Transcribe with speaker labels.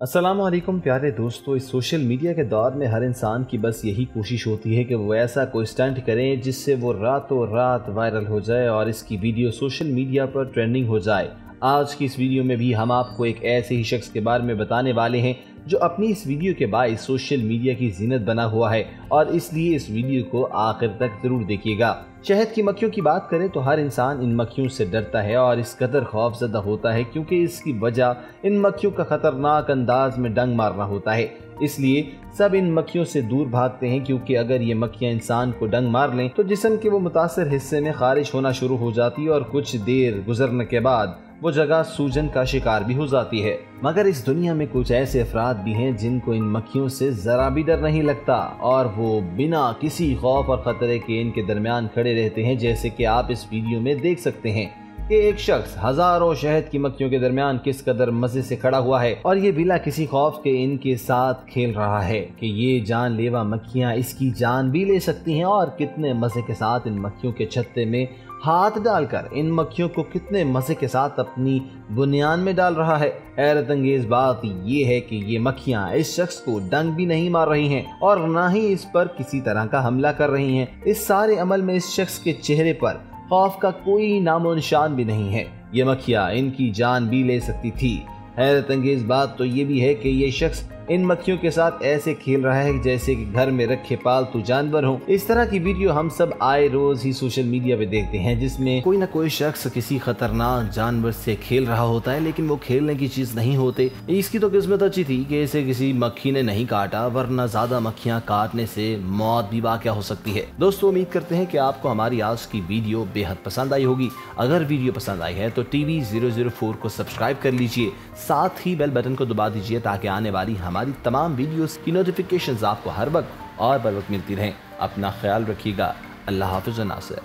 Speaker 1: अस्सलाम वालेकुम प्यारे दोस्तों। इस सोशल मीडिया के दौर में हर इंसान की बस यही कोशिश होती है कि वो ऐसा कोई स्टंट करें जिससे वो रातों रात वायरल हो जाए और इसकी वीडियो सोशल मीडिया पर ट्रेंडिंग हो जाए। आज की इस वीडियो में भी हम आपको एक ऐसे ही शख्स के बारे में बताने वाले हैं जो अपनी इस वीडियो के बाइस सोशल मीडिया की जीनत बना हुआ है और इसलिए इस वीडियो को आखिर तक जरूर देखिएगा। शहद की मक्खियों की बात करें तो हर इंसान इन मक्खियों से डरता है और इस कदर खौफजदा होता है क्योंकि इसकी वजह इन मक्खियों का खतरनाक अंदाज में डंग मारना होता है। इसलिए सब इन मक्खियों से दूर भागते हैं क्योंकि अगर ये मक्खियां इंसान को डंग मार लें तो जिस्म के वो मुतासर हिस्से में खारिश होना शुरू हो जाती है और कुछ देर गुजरने के बाद वो जगह सूजन का शिकार भी हो जाती है। मगर इस दुनिया में कुछ ऐसे अफराद भी हैं जिनको इन मक्खियों से जरा भी डर नहीं लगता और वो बिना किसी खौफ और खतरे के इनके दरमियान खड़े रहते हैं, जैसे कि आप इस वीडियो में देख सकते हैं कि एक शख्स हजारों शहद की मक्खियों के दरमियान किस कदर मजे से खड़ा हुआ है और ये बिना किसी खौफ के इनके साथ खेल रहा है कि ये जानलेवा मक्खियां इसकी जान भी ले सकती हैं और कितने मजे के साथ इन मक्खियों के छत्ते में हाथ डालकर इन मक्खियों को कितने मजे के साथ अपनी बुनियान में डाल रहा है। हैरत अंगेज बात ये है कि ये मक्खियां इस शख्स को डंग भी नहीं मार रही हैं और ना ही इस पर किसी तरह का हमला कर रही हैं। इस सारे अमल में इस शख्स के चेहरे पर खौफ का कोई नामो निशान भी नहीं है। ये मक्खियां इनकी जान भी ले सकती थी। हैरत अंगेज बात तो ये भी है कि ये शख्स इन मक्खियों के साथ ऐसे खेल रहा है जैसे कि घर में रखे पालतू जानवर हों। इस तरह की वीडियो हम सब आए रोज ही सोशल मीडिया पे देखते हैं जिसमें कोई ना कोई शख्स किसी खतरनाक जानवर से खेल रहा होता है, लेकिन वो खेलने की चीज नहीं होते। इसकी तो किस्मत अच्छी थी कि इसे किसी मक्खी ने नहीं काटा, वरना ज्यादा मक्खियां काटने से मौत भी वाक़या हो सकती है। दोस्तों, उम्मीद करते हैं कि आपको हमारी आज की वीडियो बेहद पसंद आई होगी। अगर वीडियो पसंद आई है तो TV004 को सब्सक्राइब कर लीजिए, साथ ही बेल बटन को दबा दीजिए ताकि आने वाली हमारी तमाम वीडियोस की नोटिफिकेशंस आपको हर वक्त और बर वक्त मिलती रहें। अपना ख्याल रखिएगा। अल्लाह हाफ़िज़ नासिर।